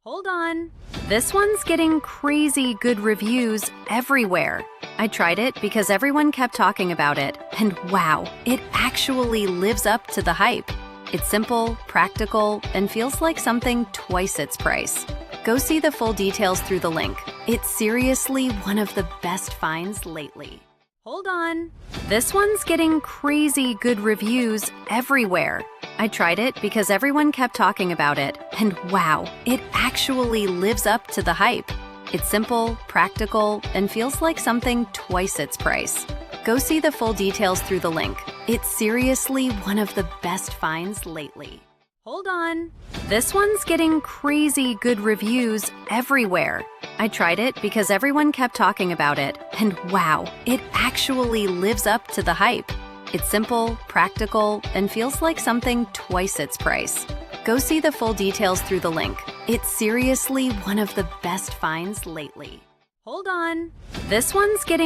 Hold on. This one's getting crazy good reviews everywhere. I tried it because everyone kept talking about it, and wow, it actually lives up to the hype. It's simple, practical, and feels like something twice its price. Go see the full details through the link. It's seriously one of the best finds lately. Hold on. This one's getting crazy good reviews everywhere. I tried it because everyone kept talking about it, and wow, it actually lives up to the hype. It's simple, practical, and feels like something twice its price. Go see the full details through the link. It's seriously one of the best finds lately. Hold on. This one's getting crazy good reviews everywhere. I tried it because everyone kept talking about it, and wow, it actually lives up to the hype. It's simple, practical, and feels like something twice its price. Go see the full details through the link. It's seriously one of the best finds lately. Hold on. This one's getting